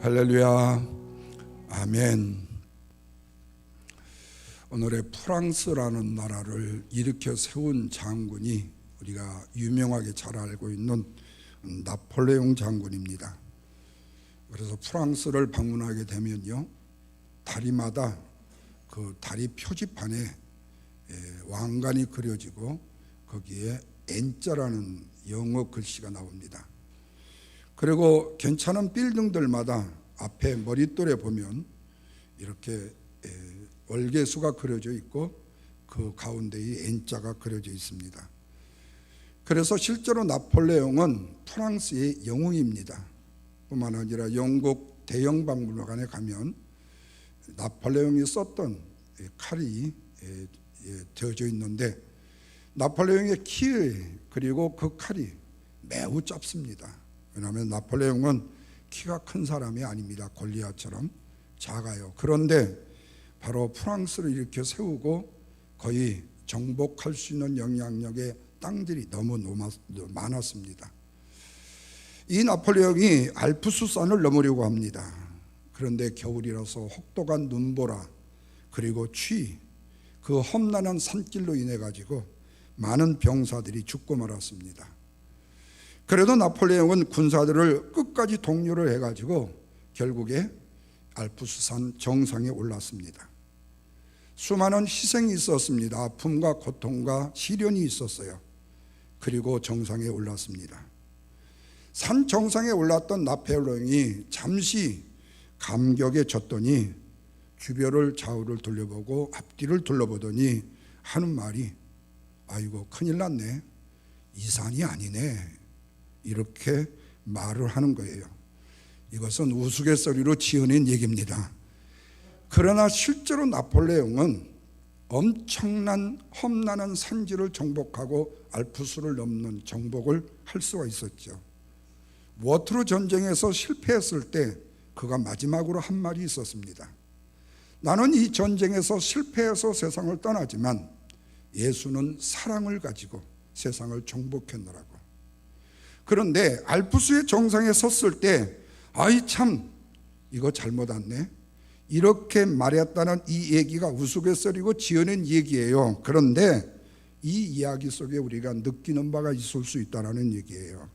할렐루야. 아멘. 오늘의 프랑스라는 나라를 일으켜 세운 장군이 우리가 유명하게 잘 알고 있는 나폴레옹 장군입니다. 그래서 프랑스를 방문하게 되면요, 다리마다 그 다리 표지판에 왕관이 그려지고 거기에 N자라는 영어 글씨가 나옵니다. 그리고 괜찮은 빌딩들마다 앞에 머릿돌에 보면 이렇게 월계수가 그려져 있고 그 가운데에 N자가 그려져 있습니다. 그래서 실제로 나폴레옹은 프랑스의 영웅입니다. 뿐만 아니라 영국 대영 박물관에 가면 나폴레옹이 썼던 칼이 되어져 있는데, 나폴레옹의 키 그리고 그 칼이 매우 짧습니다. 왜냐하면 나폴레옹은 키가 큰 사람이 아닙니다. 골리앗처럼 작아요. 그런데 바로 프랑스를 일으켜 세우고 거의 정복할 수 있는 영향력의 땅들이 너무 많았습니다. 이 나폴레옹이 알프스산을 넘으려고 합니다. 그런데 겨울이라서 혹독한 눈보라 그리고 추위, 그 험난한 산길로 인해 가지고 많은 병사들이 죽고 말았습니다. 그래도 나폴레옹은 군사들을 끝까지 독려를 해가지고 결국에 알프스산 정상에 올랐습니다. 수많은 희생이 있었습니다. 아픔과 고통과 시련이 있었어요. 그리고 정상에 올랐습니다. 산 정상에 올랐던 나폴레옹이 잠시 감격에 젖더니 주변을 좌우를 돌려보고 앞뒤를 둘러보더니 하는 말이, 아이고 큰일 났네, 이 산이 아니네, 이렇게 말을 하는 거예요. 이것은 우스갯소리로 지어낸 얘기입니다. 그러나 실제로 나폴레옹은 엄청난 험난한 산지를 정복하고 알프스를 넘는 정복을 할 수가 있었죠. 워트루 전쟁에서 실패했을 때 그가 마지막으로 한 말이 있었습니다. 나는 이 전쟁에서 실패해서 세상을 떠나지만 예수는 사랑을 가지고 세상을 정복했노라고. 그런데 알프스의 정상에 섰을 때 아이 참 이거 잘못 왔네, 이렇게 말했다는 이 얘기가 우스갯소리고 지어낸 얘기예요. 그런데 이 이야기 속에 우리가 느끼는 바가 있을 수 있다는 얘기예요.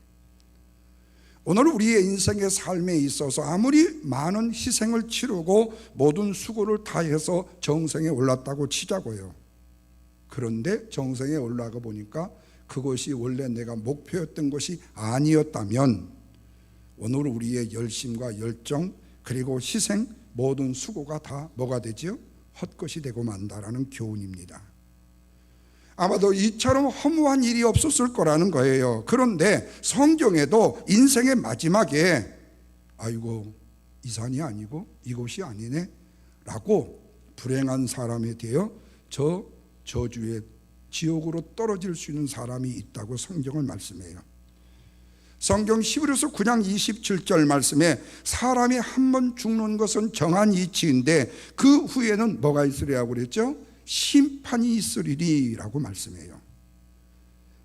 오늘 우리의 인생의 삶에 있어서 아무리 많은 희생을 치르고 모든 수고를 다해서 정상에 올랐다고 치자고요. 그런데 정상에 올라가 보니까 그것이 원래 내가 목표였던 것이 아니었다면 오늘 우리의 열심과 열정 그리고 희생 모든 수고가 다 뭐가 되죠? 헛것이 되고 만다라는 교훈입니다. 아마도 이처럼 허무한 일이 없었을 거라는 거예요. 그런데 성경에도 인생의 마지막에 아이고 이 산이 아니고 이곳이 아니네 라고 불행한 사람에 대해 저 저주의 지옥으로 떨어질 수 있는 사람이 있다고 성경은 말씀해요. 성경 히브리서 9장 27절 말씀에 사람이 한 번 죽는 것은 정한 이치인데 그 후에는 뭐가 있으리라고 그랬죠? 심판이 있으리라고 말씀해요.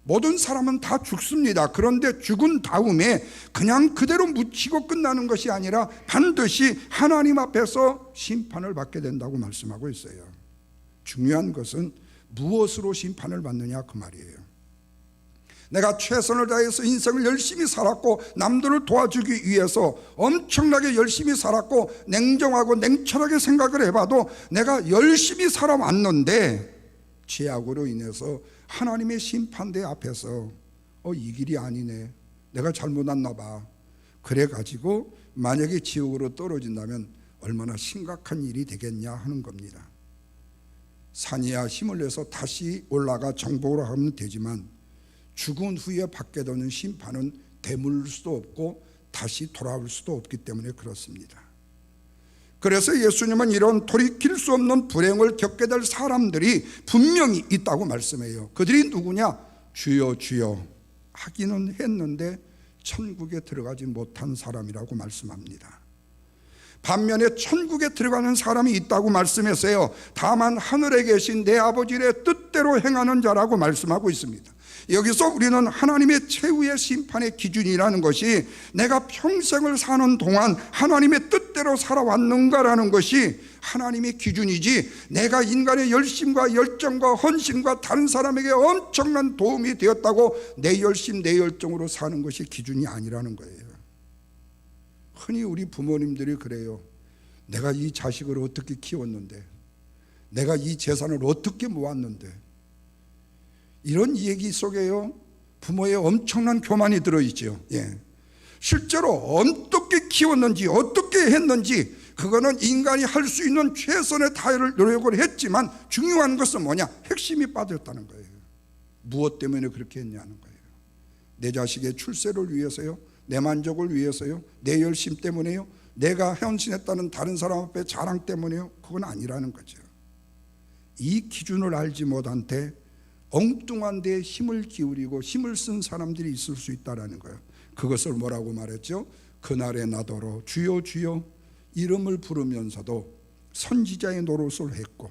모든 사람은 다 죽습니다. 그런데 죽은 다음에 그냥 그대로 묻히고 끝나는 것이 아니라 반드시 하나님 앞에서 심판을 받게 된다고 말씀하고 있어요. 중요한 것은 무엇으로 심판을 받느냐 그 말이에요. 내가 최선을 다해서 인생을 열심히 살았고 남들을 도와주기 위해서 엄청나게 열심히 살았고 냉정하고 냉철하게 생각을 해봐도 내가 열심히 살아왔는데 죄악으로 인해서 하나님의 심판대 앞에서 이 길이 아니네, 내가 잘못 왔나 봐, 그래가지고 만약에 지옥으로 떨어진다면 얼마나 심각한 일이 되겠냐 하는 겁니다. 산이야 힘을 내서 다시 올라가 정복을 하면 되지만 죽은 후에 받게 되는 심판은 되물을 수도 없고 다시 돌아올 수도 없기 때문에 그렇습니다. 그래서 예수님은 이런 돌이킬 수 없는 불행을 겪게 될 사람들이 분명히 있다고 말씀해요. 그들이 누구냐? 주여 주여 하기는 했는데 천국에 들어가지 못한 사람이라고 말씀합니다. 반면에 천국에 들어가는 사람이 있다고 말씀했어요. 다만 하늘에 계신 내 아버지의 뜻대로 행하는 자라고 말씀하고 있습니다. 여기서 우리는 하나님의 최후의 심판의 기준이라는 것이 내가 평생을 사는 동안 하나님의 뜻대로 살아왔는가라는 것이 하나님의 기준이지, 내가 인간의 열심과 열정과 헌신과 다른 사람에게 엄청난 도움이 되었다고 내 열심 내 열정으로 사는 것이 기준이 아니라는 거예요. 흔히 우리 부모님들이 그래요. 내가 이 자식을 어떻게 키웠는데, 내가 이 재산을 어떻게 모았는데, 이런 얘기 속에요 부모의 엄청난 교만이 들어있죠. 실제로 어떻게 키웠는지 어떻게 했는지 그거는 인간이 할 수 있는 최선의 다할 노력을 했지만 중요한 것은 뭐냐? 핵심이 빠졌다는 거예요. 무엇 때문에 그렇게 했냐는 거예요. 내 자식의 출세를 위해서요? 내 만족을 위해서요? 내 열심 때문에요? 내가 헌신했다는 다른 사람 앞에 자랑 때문에요? 그건 아니라는 거죠. 이 기준을 알지 못한 데 엉뚱한 데에 힘을 기울이고 힘을 쓴 사람들이 있을 수 있다는 거예요. 그것을 뭐라고 말했죠? 그날에 나더러 주여 주여 이름을 부르면서도 선지자의 노릇을 했고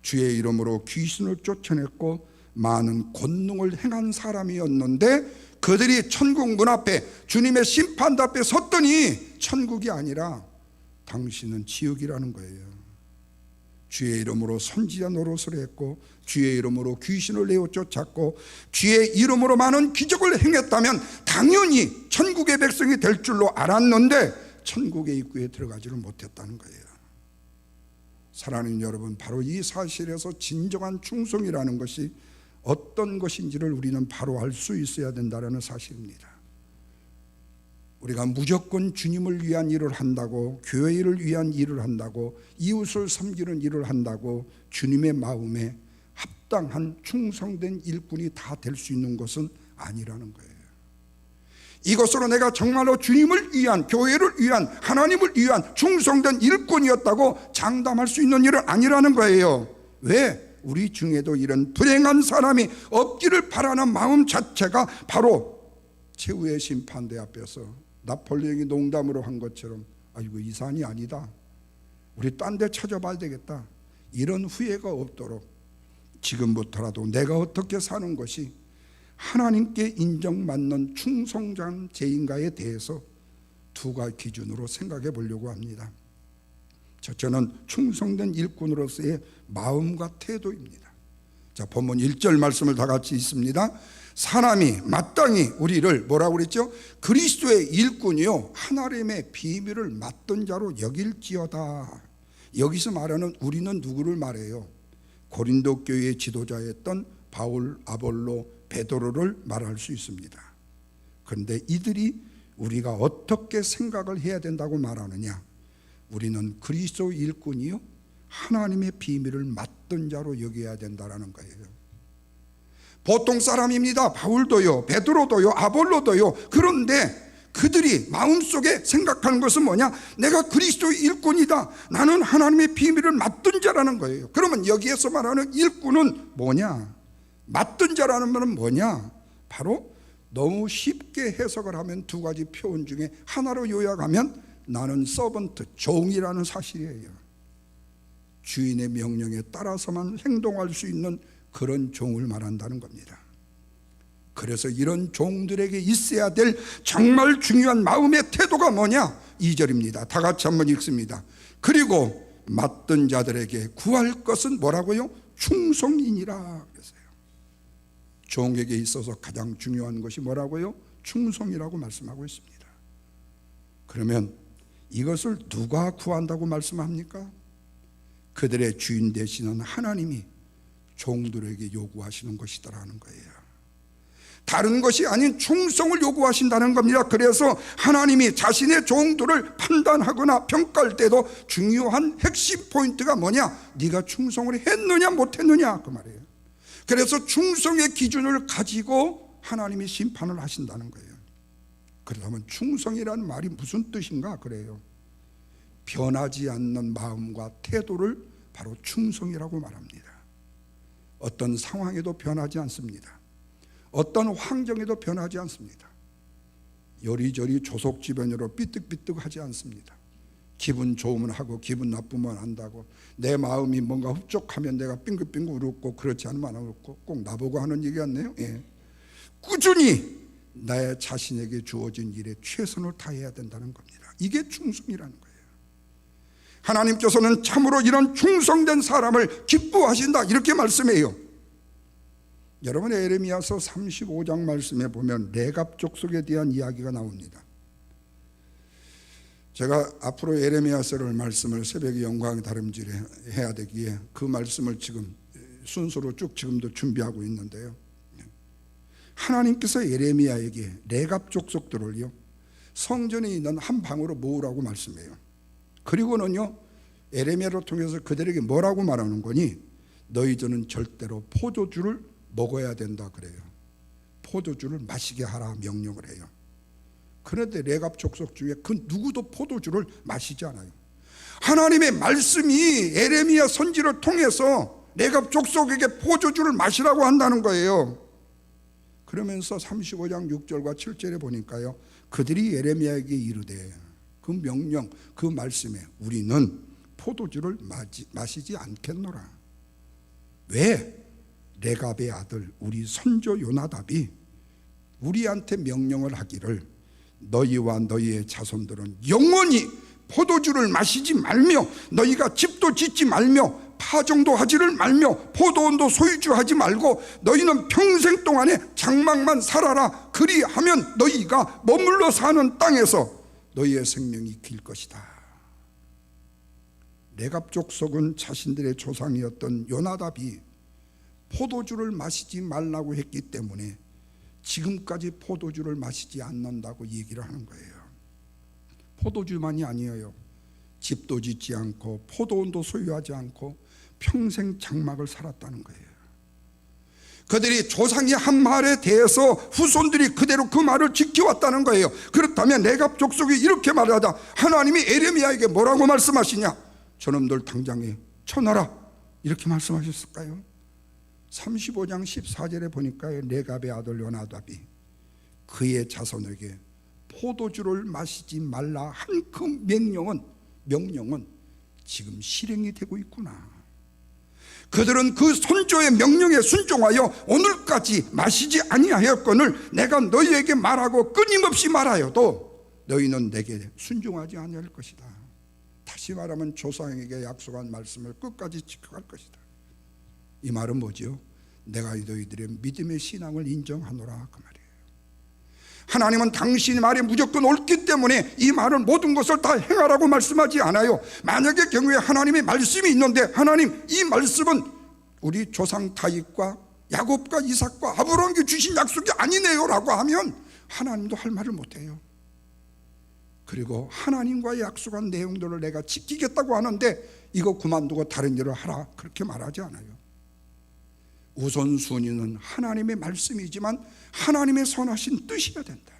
주의 이름으로 귀신을 쫓아냈고 많은 권능을 행한 사람이었는데 그들이 천국 문 앞에 주님의 심판대 앞에 섰더니 천국이 아니라 당신은 지옥이라는 거예요. 주의 이름으로 선지자 노릇을 했고 주의 이름으로 귀신을 내어 쫓았고 주의 이름으로 많은 기적을 행했다면 당연히 천국의 백성이 될 줄로 알았는데 천국의 입구에 들어가지를 못했다는 거예요. 사랑하는 여러분, 바로 이 사실에서 진정한 충성이라는 것이 어떤 것인지를 우리는 바로 알 수 있어야 된다는 사실입니다. 우리가 무조건 주님을 위한 일을 한다고, 교회를 위한 일을 한다고, 이웃을 섬기는 일을 한다고 주님의 마음에 합당한 충성된 일꾼이 다 될 수 있는 것은 아니라는 거예요. 이것으로 내가 정말로 주님을 위한, 교회를 위한, 하나님을 위한 충성된 일꾼이었다고 장담할 수 있는 일은 아니라는 거예요. 왜? 우리 중에도 이런 불행한 사람이 없기를 바라는 마음 자체가 바로 최후의 심판대 앞에서 나폴레옹이 농담으로 한 것처럼 아이고 이 산이 아니다, 우리 딴 데 찾아봐야 되겠다, 이런 후회가 없도록 지금부터라도 내가 어떻게 사는 것이 하나님께 인정받는 충성자인가에 대해서 두 가지 기준으로 생각해 보려고 합니다. 첫째는 충성된 일꾼으로서의 마음과 태도입니다. 자, 본문 1절 말씀을 다 같이 읽습니다. 사람이 마땅히 우리를 뭐라고 그랬죠? 그리스도의 일꾼이요 하나님의 비밀을 맡던 자로 여길지어다. 여기서 말하는 우리는 누구를 말해요? 고린도 교회의 지도자였던 바울, 아볼로, 베드로를 말할 수 있습니다. 그런데 이들이 우리가 어떻게 생각을 해야 된다고 말하느냐? 우리는 그리스도 일꾼이요 하나님의 비밀을 맡던 자로 여겨야 된다는 거예요. 보통 사람입니다. 바울도요, 베드로도요, 아볼로도요. 그런데 그들이 마음속에 생각하는 것은 뭐냐? 내가 그리스도의 일꾼이다, 나는 하나님의 비밀을 맡던 자라는 거예요. 그러면 여기에서 말하는 일꾼은 뭐냐? 맡던 자라는 말은 뭐냐? 바로 너무 쉽게 해석을 하면 두 가지 표현 중에 하나로 요약하면 나는 서번트, 종이라는 사실이에요. 주인의 명령에 따라서만 행동할 수 있는 그런 종을 말한다는 겁니다. 그래서 이런 종들에게 있어야 될 정말 중요한 마음의 태도가 뭐냐? 2절입니다. 다 같이 한번 읽습니다. 그리고 맡던 자들에게 구할 것은 뭐라고요? 충성이니라 그랬어요. 종에게 있어서 가장 중요한 것이 뭐라고요? 충성이라고 말씀하고 있습니다. 그러면 이것을 누가 구한다고 말씀합니까? 그들의 주인 되시는 하나님이 종들에게 요구하시는 것이다라는 거예요. 다른 것이 아닌 충성을 요구하신다는 겁니다. 그래서 하나님이 자신의 종들을 판단하거나 평가할 때도 중요한 핵심 포인트가 뭐냐? 네가 충성을 했느냐 못했느냐 그 말이에요. 그래서 충성의 기준을 가지고 하나님이 심판을 하신다는 거예요. 그렇다면 충성이라는 말이 무슨 뜻인가 그래요. 변하지 않는 마음과 태도를 바로 충성이라고 말합니다. 어떤 상황에도 변하지 않습니다. 어떤 환경에도 변하지 않습니다. 요리조리 조속지변으로 삐뚤삐뚤하지 않습니다. 기분 좋으면 하고 기분 나쁘면 한다고, 내 마음이 뭔가 흡족하면 내가 빙글빙글 웃고 그렇지 않으면 안 웃고, 꼭 나보고 하는 얘기 같네요. 꾸준히 내 자신에게 주어진 일에 최선을 다해야 된다는 겁니다. 이게 충성이라는 거예요. 하나님께서는 참으로 이런 충성된 사람을 기뻐하신다 이렇게 말씀해요. 여러분, 에레미야서 35장 말씀에 보면 레갑 족속에 대한 이야기가 나옵니다. 제가 앞으로 에레미야서를 말씀을 새벽에 영광 다름질에 해야 되기에 그 말씀을 지금 순서로 쭉 지금도 준비하고 있는데요, 하나님께서 에레미야에게 레갑 족속들을요 성전에 있는 한 방으로 모으라고 말씀해요. 그리고는요 에레미야를 통해서 그들에게 뭐라고 말하는 거니? 너희들은 절대로 포도주를 먹어야 된다 그래요. 포도주를 마시게 하라 명령을 해요. 그런데 레갑 족속 중에 그 누구도 포도주를 마시지 않아요. 하나님의 말씀이 에레미야 선지를 통해서 레갑 족속에게 포도주를 마시라고 한다는 거예요. 그러면서 35장 6절과 7절에 보니까요, 그들이 에레미야에게 이르되, 그 명령, 그 말씀에 우리는 포도주를 마시지 않겠노라. 왜? 레갑의 아들 우리 선조 요나답이 우리한테 명령을 하기를 너희와 너희의 자손들은 영원히 포도주를 마시지 말며 너희가 집도 짓지 말며 파종도 하지를 말며 포도원도 소유주하지 말고 너희는 평생 동안에 장막만 살아라. 그리하면 너희가 머물러 사는 땅에서 너희의 생명이 길 것이다. 레갑 족속은 자신들의 조상이었던 요나답이 포도주를 마시지 말라고 했기 때문에 지금까지 포도주를 마시지 않는다고 얘기를 하는 거예요. 포도주만이 아니에요. 집도 짓지 않고 포도원도 소유하지 않고 평생 장막을 살았다는 거예요. 그들이 조상이 한 말에 대해서 후손들이 그대로 그 말을 지켜왔다는 거예요. 그렇다면 레갑 족속이 이렇게 말하다 하나님이 에레미야에게 뭐라고 말씀하시냐? 저놈들 당장에 쳐놔라 이렇게 말씀하셨을까요? 35장 14절에 보니까 레갑의 아들 요나답이 그의 자손에게 포도주를 마시지 말라 한 그 명령은 지금 실행이 되고 있구나. 그들은 그 선조의 명령에 순종하여 오늘까지 마시지 아니하였거늘 내가 너희에게 말하고 끊임없이 말하여도 너희는 내게 순종하지 아니할 것이다. 다시 말하면 조상에게 약속한 말씀을 끝까지 지켜갈 것이다. 이 말은 뭐죠? 내가 너희들의 믿음의 신앙을 인정하노라 그 말이에요. 하나님은 당신의 말이 무조건 옳기 때문에 이 말은 모든 것을 다 행하라고 말씀하지 않아요. 만약의 경우에 하나님의 말씀이 있는데 하나님 이 말씀은 우리 조상 다윗과 야곱과 이삭과 아브라함에게 주신 약속이 아니네요 라고 하면 하나님도 할 말을 못해요. 그리고 하나님과의 약속한 내용들을 내가 지키겠다고 하는데 이거 그만두고 다른 일을 하라 그렇게 말하지 않아요. 우선순위는 하나님의 말씀이지만 하나님의 선하신 뜻이어야 된다.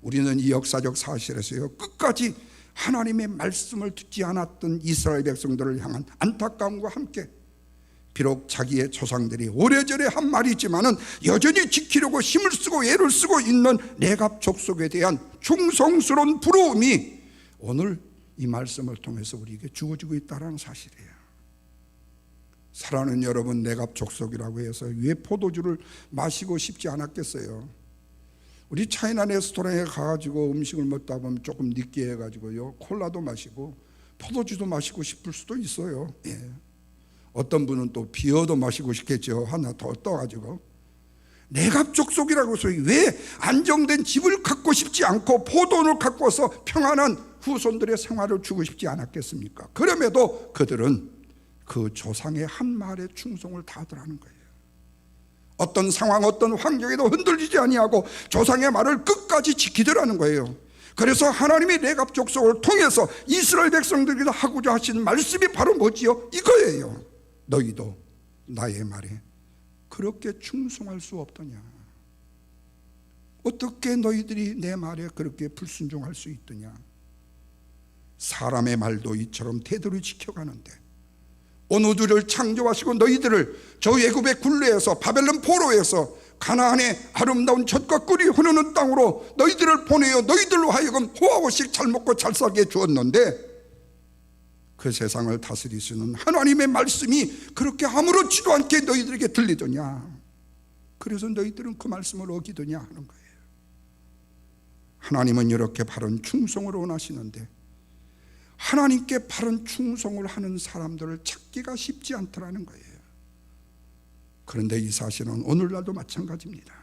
우리는 이 역사적 사실에서요 끝까지 하나님의 말씀을 듣지 않았던 이스라엘 백성들을 향한 안타까움과 함께 비록 자기의 조상들이 오래전에 한 말이지만은 여전히 지키려고 힘을 쓰고 애를 쓰고 있는 레갑 족속에 대한 충성스러운 부러움이 오늘 이 말씀을 통해서 우리에게 주어지고 있다는 사실이에요. 사랑하는 여러분, 레갑 족속이라고 해서 왜 포도주를 마시고 싶지 않았겠어요? 우리 차이나 레스토랑에 가가지고 음식을 먹다 보면 조금 느끼해가지고요 콜라도 마시고 포도주도 마시고 싶을 수도 있어요. 예. 어떤 분은 또 비어도 마시고 싶겠죠. 하나 더 떠가지고. 레갑 족속이라고 해서 왜 안정된 집을 갖고 싶지 않고 포도원을 갖고서 평안한 후손들의 생활을 주고 싶지 않았겠습니까? 그럼에도 그들은 그 조상의 한 말에 충성을 다하더라는 거예요. 어떤 상황 어떤 환경에도 흔들리지 아니하고 조상의 말을 끝까지 지키더라는 거예요. 그래서 하나님이 레갑 족속을 통해서 이스라엘 백성들에게 하고자 하신 말씀이 바로 뭐지요? 이거예요. 너희도 나의 말에 그렇게 충성할 수 없더냐? 어떻게 너희들이 내 말에 그렇게 불순종할 수 있더냐? 사람의 말도 이처럼 대대로 지켜가는데 온 우주를 창조하시고 너희들을 저 애굽의 굴레에서 바벨론 포로에서 가나안의 아름다운 젖과 꿀이 흐르는 땅으로 너희들을 보내어 너희들로 하여금 호화호식 잘 먹고 잘 살게 주었는데 그 세상을 다스리시는 하나님의 말씀이 그렇게 아무렇지도 않게 너희들에게 들리더냐? 그래서 너희들은 그 말씀을 어기더냐 하는 거예요. 하나님은 이렇게 바른 충성을 원하시는데 하나님께 바른 충성을 하는 사람들을 찾기가 쉽지 않더라는 거예요. 그런데 이 사실은 오늘날도 마찬가지입니다.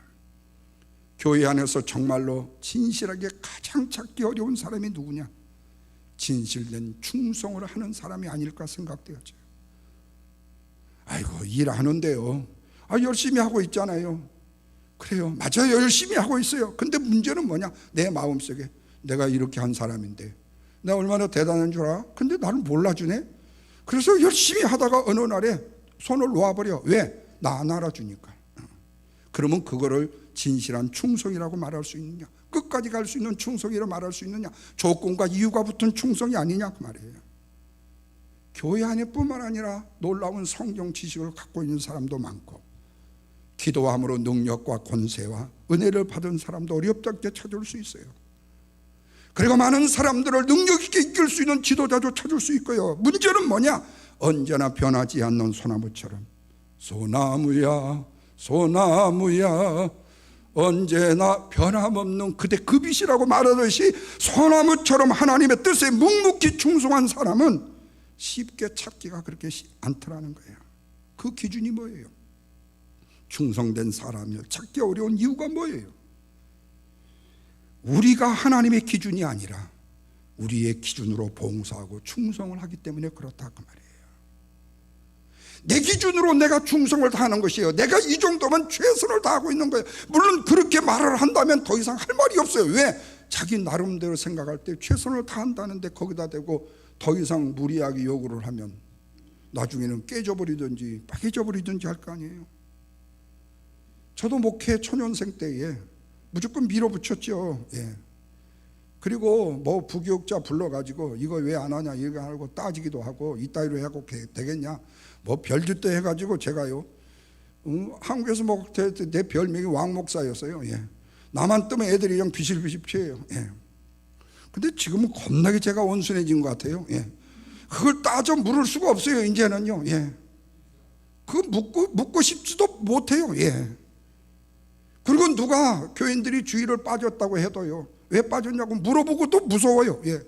교회 안에서 정말로 진실하게 가장 찾기 어려운 사람이 누구냐? 진실된 충성을 하는 사람이 아닐까 생각되어져요. 아이고, 일하는데요, 열심히 하고 있잖아요. 그래요, 맞아요, 열심히 하고 있어요. 근데 문제는 뭐냐? 내 마음속에 내가 이렇게 한 사람인데 내가 얼마나 대단한 줄 알아? 근데 나를 몰라주네. 그래서 열심히 하다가 어느 날에 손을 놓아버려. 왜? 나 안 알아주니까. 그러면 그거를 진실한 충성이라고 말할 수 있느냐? 끝까지 갈 수 있는 충성이라고 말할 수 있느냐? 조건과 이유가 붙은 충성이 아니냐 그 말이에요. 교회 안에뿐만 아니라 놀라운 성경 지식을 갖고 있는 사람도 많고 기도함으로 능력과 권세와 은혜를 받은 사람도 어렵게 찾을 수 있어요. 그리고 많은 사람들을 능력 있게 이끌 수 있는 지도자도 찾을 수 있고요. 문제는 뭐냐? 언제나 변하지 않는 소나무처럼 소나무야 소나무야 언제나 변함없는 그대 그 빛이라고 말하듯이 소나무처럼 하나님의 뜻에 묵묵히 충성한 사람은 쉽게 찾기가 그렇게 않더라는 거예요. 그 기준이 뭐예요? 충성된 사람을 찾기 어려운 이유가 뭐예요? 우리가 하나님의 기준이 아니라 우리의 기준으로 봉사하고 충성을 하기 때문에 그렇다 그 말이에요. 내 기준으로 내가 충성을 다하는 것이에요. 내가 이 정도면 최선을 다하고 있는 거예요. 물론 그렇게 말을 한다면 더 이상 할 말이 없어요. 왜? 자기 나름대로 생각할 때 최선을 다한다는데 거기다 대고 더 이상 무리하게 요구를 하면 나중에는 깨져버리든지 빠개져버리든지 할 거 아니에요. 저도 목회 초년생 때에 무조건 밀어붙였죠. 예. 그리고 뭐 부교육자 불러가지고 이거 왜 안 하냐 이거 하고 따지기도 하고 이따위로 하고 되겠냐 뭐 별짓도 해가지고 제가요 한국에서 뭐 내 별명이 왕목사였어요. 예. 나만 뜨면 애들이 그냥 비실비실 피해요. 예. 근데 지금은 겁나게 제가 온순해진 것 같아요. 예. 그걸 따져 물을 수가 없어요 이제는요. 예. 그거 묻고 싶지도 못해요. 예. 그리고 누가 교인들이 주의를 빠졌다고 해도요, 왜 빠졌냐고 물어보고 또 무서워요. 예.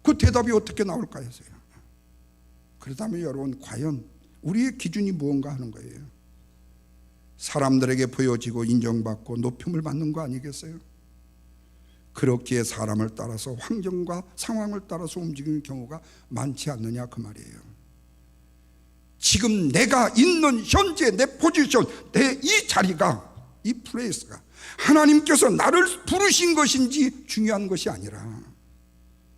그 대답이 어떻게 나올까 해서요. 그렇다면 여러분 과연 우리의 기준이 무언가 하는 거예요. 사람들에게 보여지고 인정받고 높임을 받는 거 아니겠어요? 그렇기에 사람을 따라서 환경과 상황을 따라서 움직이는 경우가 많지 않느냐 그 말이에요. 지금 내가 있는 현재 내 포지션, 내 이 자리가, 이 플레이스가 하나님께서 나를 부르신 것인지 중요한 것이 아니라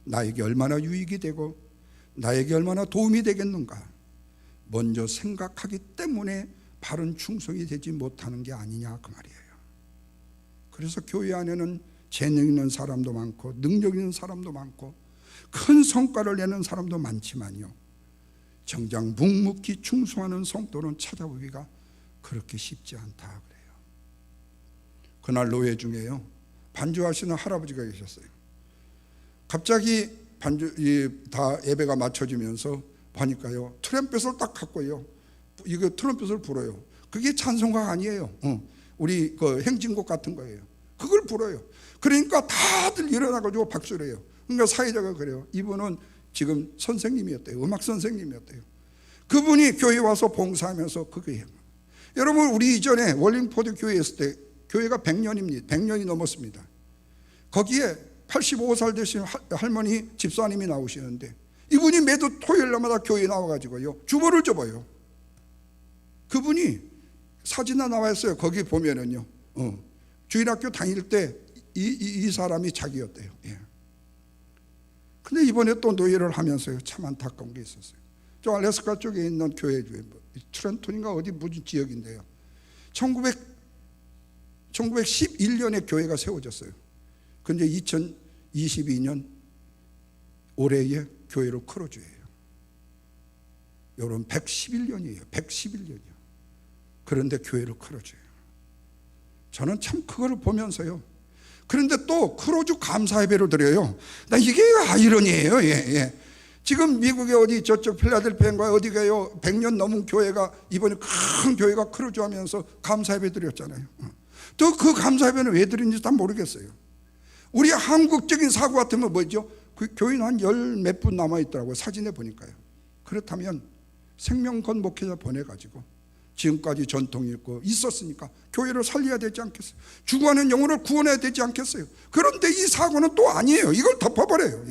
나에게 얼마나 유익이 되고 나에게 얼마나 도움이 되겠는가 먼저 생각하기 때문에 바른 충성이 되지 못하는 게 아니냐 그 말이에요. 그래서 교회 안에는 재능 있는 사람도 많고 능력 있는 사람도 많고 큰 성과를 내는 사람도 많지만요, 정작 묵묵히 충성하는 성도는 찾아보기가 그렇게 쉽지 않다 그래요. 그날 노예 중에요 반주하시는 할아버지가 계셨어요. 갑자기 다 예배가 맞춰지면서 보니까요 트럼펫을 딱 갖고요 이거 트럼펫을 불어요. 그게 찬송가 아니에요. 우리 그 행진곡 같은 거예요. 그걸 불어요. 그러니까 다들 일어나가지고 박수를 해요. 그러니까 사회자가 그래요. 이분은 지금 선생님이었대요. 음악 선생님이었대요. 그분이 교회 와서 봉사하면서 그게 해요. 여러분 우리 이전에 월링포드 교회에 있을 때 교회가 100년입니다. 100년이 넘었습니다. 거기에 85살 되신 할머니 집사님이 나오시는데 이분이 매주 토요일 날마다 교회에 나와가지고요 주보를 접어요. 그분이 사진에 나와 있어요. 거기 보면은요 주일학교 다닐 때 이 사람이 자기였대요. 예. 근데 이번에 또 노예를 하면서요 참 안타까운 게 있었어요. 저 알래스카 쪽에 있는 교회 중에 트렌톤인가 어디 무슨 지역인데요 1911년에 교회가 세워졌어요. 근데 2022년 올해에 교회로 크로즈예요. 여러분 111년이에요. 111년이요. 그런데 교회로 크로즈예요. 저는 참 그걸 보면서요. 그런데 또 크로즈 감사 예배를 드려요. 나 이게 아이러니예요. 예. 지금 미국의 어디 저쪽 필라델피아인가 어디 가요? 100년 넘은 교회가 이번에 큰 교회가 크루즈하면서 감사예배 드렸잖아요. 또 그 감사예배는 왜 드린지 다 모르겠어요. 우리 한국적인 사고 같으면 뭐죠? 그 교인 한 열 몇 분 남아있더라고요. 사진에 보니까요. 그렇다면 생명건 목회자 보내가지고 지금까지 전통이 있고 있었으니까 교회를 살려야 되지 않겠어요? 죽어가는 영혼을 구원해야 되지 않겠어요? 그런데 이 사고는 또 아니에요. 이걸 덮어버려요.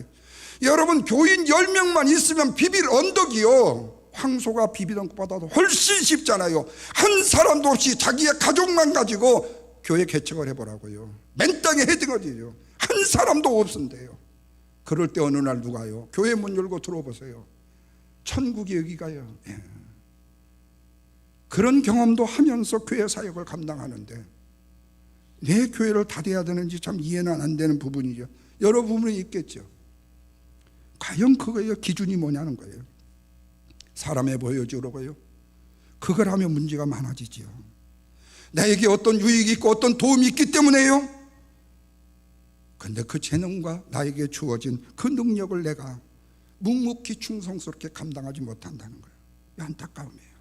여러분, 교인 10명만 있으면 비빌 언덕이요, 황소가 비비던 것보다도 훨씬 쉽잖아요. 한 사람도 없이 자기의 가족만 가지고 교회 개척을 해보라고요. 맨 땅에 헤딩어지요. 한 사람도 없은데요. 그럴 때 어느 날 누가요? 교회 문 열고 들어보세요. 천국이 여기가요. 예. 그런 경험도 하면서 교회 사역을 감당하는데 내 교회를 닫아야 되는지 참 이해는 안 되는 부분이죠. 여러 부분이 있겠죠. 과연 그거예요. 기준이 뭐냐는 거예요. 사람에 보여주려고요. 그걸 하면 문제가 많아지죠. 나에게 어떤 유익이 있고 어떤 도움이 있기 때문에요. 근데 그 재능과 나에게 주어진 그 능력을 내가 묵묵히 충성스럽게 감당하지 못한다는 거예요. 안타까움이에요.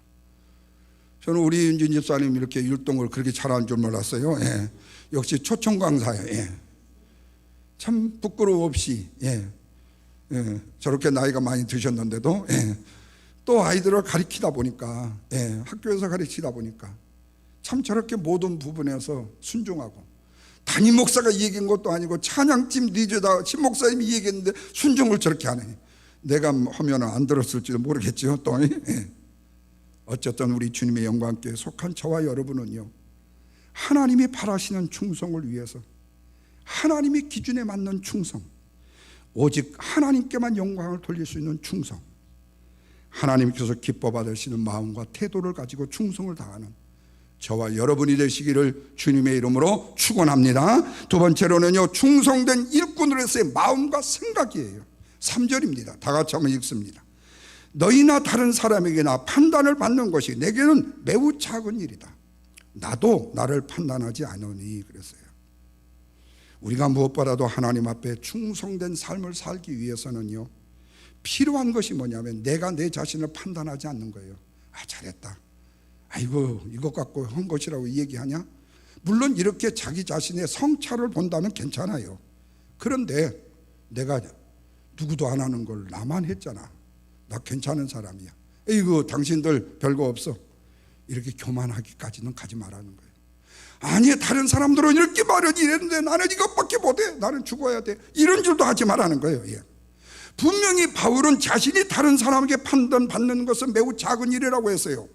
저는 우리 윤진 집사님 이렇게 율동을 그렇게 잘하는 줄 몰랐어요. 예. 역시 초청 강사예요. 예. 참 부끄러움 없이, 예. 예. 저렇게 나이가 많이 드셨는데도, 예. 또 아이들을 가르치다 보니까, 예. 학교에서 가르치다 보니까 참 저렇게 모든 부분에서 순종하고, 담임 목사가 이 얘기한 것도 아니고 찬양팀 리더다 신 목사님이 이 얘기했는데 순종을 저렇게 하네. 내가 하면 안 들었을지도 모르겠죠. 또 예. 어쨌든 우리 주님의 영광께 속한 저와 여러분은요, 하나님이 바라시는 충성을 위해서 하나님의 기준에 맞는 충성, 오직 하나님께만 영광을 돌릴 수 있는 충성, 하나님께서 기뻐 받으시는 마음과 태도를 가지고 충성을 다하는 저와 여러분이 되시기를 주님의 이름으로 축원합니다. 두 번째로는요, 충성된 일꾼으로서의 마음과 생각이에요. 3절입니다. 다 같이 한번 읽습니다. 너희나 다른 사람에게나 판단을 받는 것이 내게는 매우 작은 일이다. 나도 나를 판단하지 않으니. 그랬어요. 우리가 무엇보다도 하나님 앞에 충성된 삶을 살기 위해서는요, 필요한 것이 뭐냐면 내가 내 자신을 판단하지 않는 거예요. 아, 잘했다, 아이고 이것 갖고 한 것이라고 얘기하냐? 물론 이렇게 자기 자신의 성찰을 본다면 괜찮아요. 그런데 내가 누구도 안 하는 걸 나만 했잖아, 나 괜찮은 사람이야, 에이구 당신들 별거 없어, 이렇게 교만하기까지는 가지 말라는 거예요. 아니, 다른 사람들은 이렇게 말은 이랬는데 나는 이것밖에 못해, 나는 죽어야 돼, 이런 줄도 하지 말라는 거예요. 예. 분명히 바울은 자신이 다른 사람에게 판단받는 것은 매우 작은 일이라고 했어요.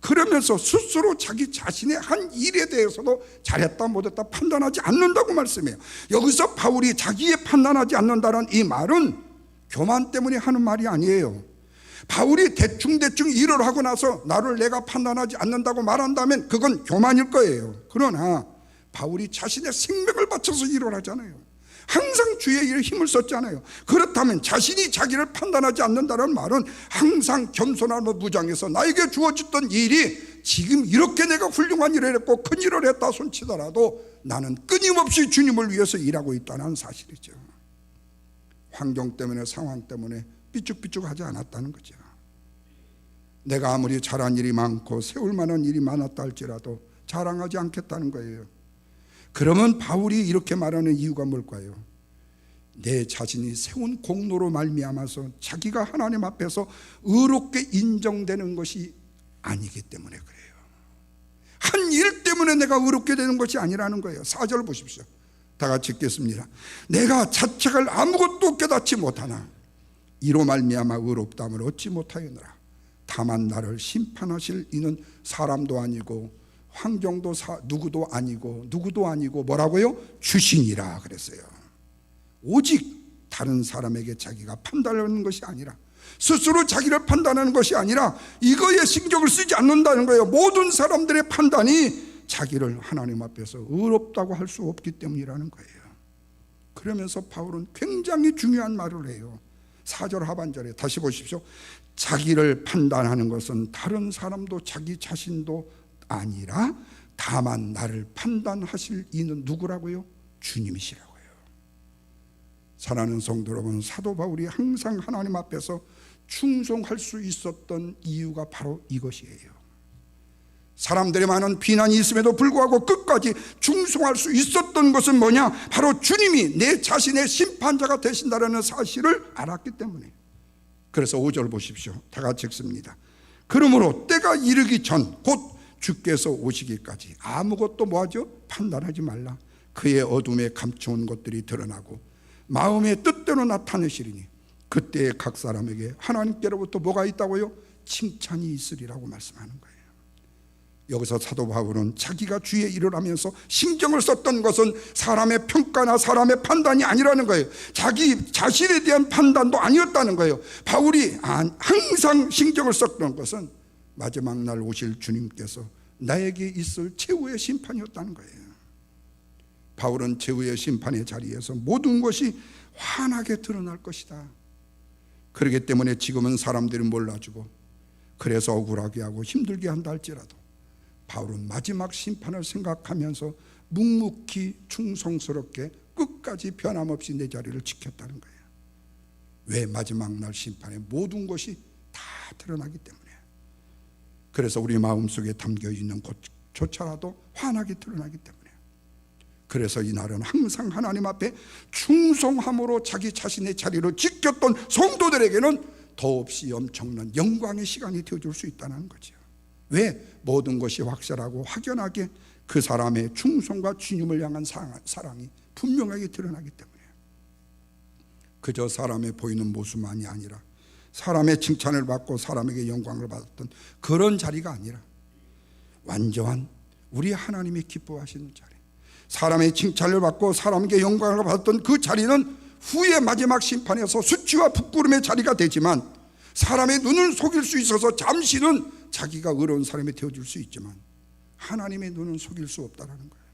그러면서 스스로 자기 자신의 한 일에 대해서도 잘했다 못했다 판단하지 않는다고 말씀해요. 여기서 바울이 자기의 판단하지 않는다는 이 말은 교만 때문에 하는 말이 아니에요. 바울이 대충대충 일을 하고 나서 나를 내가 판단하지 않는다고 말한다면 그건 교만일 거예요. 그러나 바울이 자신의 생명을 바쳐서 일을 하잖아요. 항상 주의 일에 힘을 썼잖아요. 그렇다면 자신이 자기를 판단하지 않는다는 말은 항상 겸손함을 무장해서 나에게 주어졌던 일이 지금 이렇게 내가 훌륭한 일을 했고 큰 일을 했다 손치더라도 나는 끊임없이 주님을 위해서 일하고 있다는 사실이죠. 환경 때문에, 상황 때문에 삐죽삐죽하지 않았다는 거죠. 내가 아무리 잘한 일이 많고 세울 만한 일이 많았다 할지라도 자랑하지 않겠다는 거예요. 그러면 바울이 이렇게 말하는 이유가 뭘까요? 내 자신이 세운 공로로 말미암아서 자기가 하나님 앞에서 의롭게 인정되는 것이 아니기 때문에 그래요. 한 일 때문에 내가 의롭게 되는 것이 아니라는 거예요. 4절 보십시오. 다 같이 읽겠습니다. 내가 자책을 아무것도 깨닫지 못하나 이로 말미암아 의롭다함을 얻지 못하였노라. 다만 나를 심판하실 이는 사람도 아니고 환경도 누구도 아니고 뭐라고요? 주신이라 그랬어요. 오직 다른 사람에게 자기가 판단하는 것이 아니라, 스스로 자기를 판단하는 것이 아니라 이거에 신경을 쓰지 않는다는 거예요. 모든 사람들의 판단이 자기를 하나님 앞에서 의롭다고 할 수 없기 때문이라는 거예요. 그러면서 바울은 굉장히 중요한 말을 해요. 4절 하반절에 다시 보십시오. 자기를 판단하는 것은 다른 사람도 자기 자신도 아니라 다만 나를 판단하실 이는 누구라고요? 주님이시라고요. 사랑하는 성도 여러분, 사도 바울이 항상 하나님 앞에서 충성할 수 있었던 이유가 바로 이것이에요. 사람들의 많은 비난이 있음에도 불구하고 끝까지 충성할 수 있었던 것은 뭐냐? 바로 주님이 내 자신의 심판자가 되신다는 사실을 알았기 때문에. 그래서 5절 보십시오. 다 같이 읽습니다. 그러므로 때가 이르기 전 곧 주께서 오시기까지 아무것도 뭐하죠? 판단하지 말라. 그의 어둠에 감춰온 것들이 드러나고 마음의 뜻대로 나타내시리니 그때 각 사람에게 하나님께로부터 뭐가 있다고요? 칭찬이 있으리라고 말씀하는 거예요. 여기서 사도 바울은 자기가 주의 일을 하면서 신경을 썼던 것은 사람의 평가나 사람의 판단이 아니라는 거예요. 자기 자신에 대한 판단도 아니었다는 거예요. 바울이 항상 신경을 썼던 것은 마지막 날 오실 주님께서 나에게 있을 최후의 심판이었다는 거예요. 바울은 최후의 심판의 자리에서 모든 것이 환하게 드러날 것이다. 그렇기 때문에 지금은 사람들이 몰라주고 그래서 억울하게 하고 힘들게 한다 할지라도 바울은 마지막 심판을 생각하면서 묵묵히 충성스럽게 끝까지 변함없이 내 자리를 지켰다는 거예요. 왜? 마지막 날 심판에 모든 것이 다 드러나기 때문에. 그래서 우리 마음속에 담겨있는 것조차라도 환하게 드러나기 때문에. 그래서 이날은 항상 하나님 앞에 충성함으로 자기 자신의 자리를 지켰던 성도들에게는 더없이 엄청난 영광의 시간이 되어줄 수 있다는 거죠. 왜? 모든 것이 확실하고 확연하게 그 사람의 충성과 주님을 향한 사랑이 분명하게 드러나기 때문에. 그저 사람의 보이는 모습만이 아니라 사람의 칭찬을 받고 사람에게 영광을 받았던 그런 자리가 아니라 완전한 우리 하나님이 기뻐하시는 자리, 사람의 칭찬을 받고 사람에게 영광을 받았던 그 자리는 후에 마지막 심판에서 수치와 부끄러움의 자리가 되지만 사람의 눈을 속일 수 있어서 잠시는 자기가 의로운 사람이 되어줄 수 있지만 하나님의 눈은 속일 수 없다는 거예요.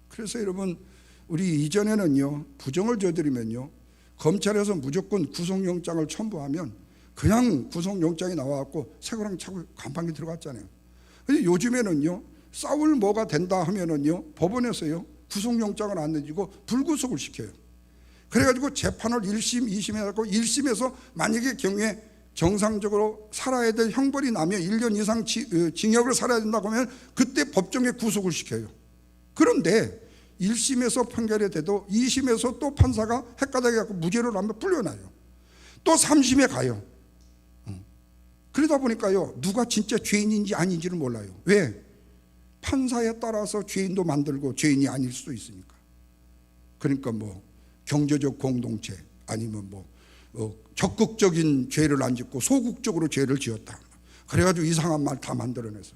그래서 여러분, 우리 이전에는요, 부정을 저지르면요 검찰에서 무조건 구속영장을 첨부하면 그냥 구속영장이 나와갖고 새거랑 차고 간판기 들어갔잖아요. 근데 요즘에는요, 싸울 뭐가 된다 하면은요 법원에서요 구속영장을 안 내주고 불구속을 시켜요. 그래가지고 재판을 1심, 2심 해갖고 1심에서 만약에 경우에 정상적으로 살아야 될 형벌이 나면 1년 이상 징역을 살아야 된다고 하면 그때 법정에 구속을 시켜요. 그런데 1심에서 판결이 돼도 2심에서 또 판사가 헷갈리게 갖고 무죄로 하면 풀려나요. 또 3심에 가요. 그러다 보니까요 누가 진짜 죄인인지 아닌지를 몰라요. 왜? 판사에 따라서 죄인도 만들고 죄인이 아닐 수도 있으니까. 그러니까 뭐 경제적 공동체 아니면 뭐 적극적인 죄를 안 짓고 소극적으로 죄를 지었다. 그래가지고 이상한 말 다 만들어내서.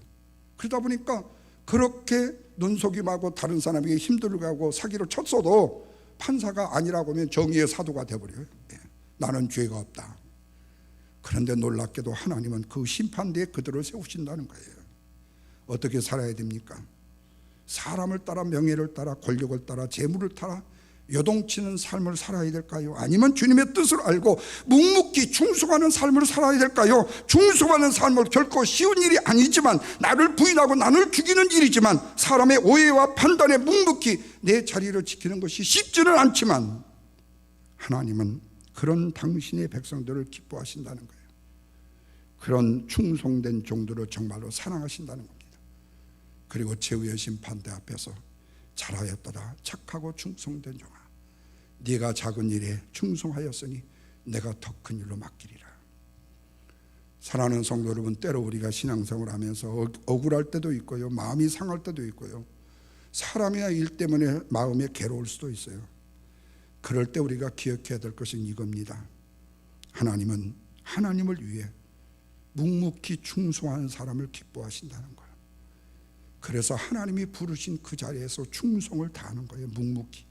그러다 보니까 그렇게 눈속임하고 다른 사람에게 힘들게 하고 사기를 쳤어도 판사가 아니라고 하면 정의의 사도가 돼버려요. 나는 죄가 없다. 그런데 놀랍게도 하나님은 그 심판대에 그들을 세우신다는 거예요. 어떻게 살아야 됩니까? 사람을 따라, 명예를 따라, 권력을 따라, 재물을 따라 요동치는 삶을 살아야 될까요? 아니면 주님의 뜻을 알고 묵묵히 충성하는 삶을 살아야 될까요? 충성하는 삶을 결코 쉬운 일이 아니지만, 나를 부인하고 나를 죽이는 일이지만, 사람의 오해와 판단에 묵묵히 내 자리를 지키는 것이 쉽지는 않지만 하나님은 그런 당신의 백성들을 기뻐하신다는 거예요. 그런 충성된 종들을 정말로 사랑하신다는 겁니다. 그리고 최후의 심판대 앞에서 잘하였도다 착하고 충성된 종아, 네가 작은 일에 충성하였으니 내가 더 큰 일로 맡기리라. 사랑하는 성도 여러분, 때로 우리가 신앙생활을 하면서 억울할 때도 있고요, 마음이 상할 때도 있고요, 사람이나 일 때문에 마음이 괴로울 수도 있어요. 그럴 때 우리가 기억해야 될 것은 이겁니다. 하나님은 하나님을 위해 묵묵히 충성하는 사람을 기뻐하신다는 거예요. 그래서 하나님이 부르신 그 자리에서 충성을 다하는 거예요. 묵묵히.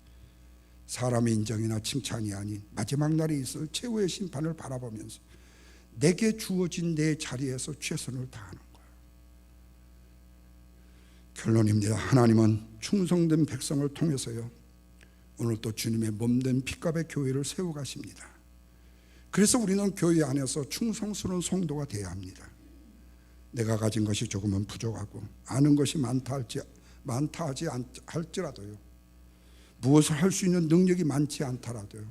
사람의 인정이나 칭찬이 아닌 마지막 날에 있을 최후의 심판을 바라보면서 내게 주어진 내 자리에서 최선을 다하는 거예요. 결론입니다. 하나님은 충성된 백성을 통해서요, 오늘 또 주님의 몸된 피값의 교회를 세워가십니다. 그래서 우리는 교회 안에서 충성스러운 성도가 되어야 합니다. 내가 가진 것이 조금은 부족하고 아는 것이 많다 할지라도요, 무엇을 할 수 있는 능력이 많지 않더라도요,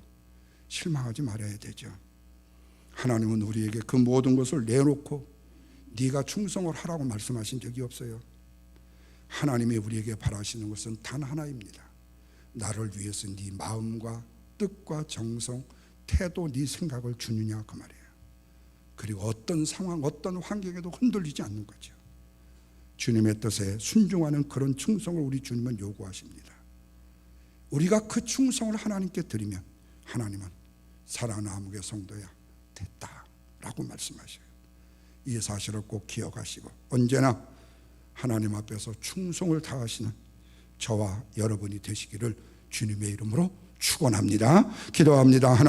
실망하지 말아야 되죠. 하나님은 우리에게 그 모든 것을 내놓고 네가 충성을 하라고 말씀하신 적이 없어요. 하나님이 우리에게 바라시는 것은 단 하나입니다. 나를 위해서 네 마음과 뜻과 정성, 태도, 네 생각을 주느냐, 그 말이에요. 그리고 어떤 상황, 어떤 환경에도 흔들리지 않는 거죠. 주님의 뜻에 순종하는 그런 충성을 우리 주님은 요구하십니다. 우리가 그 충성을 하나님께 드리면 하나님은 사랑하는 아무개 성도야, 됐다라고 말씀하셔요. 이 사실을 꼭 기억하시고 언제나 하나님 앞에서 충성을 다하시는 저와 여러분이 되시기를 주님의 이름으로 축원합니다. 기도합니다. 하나님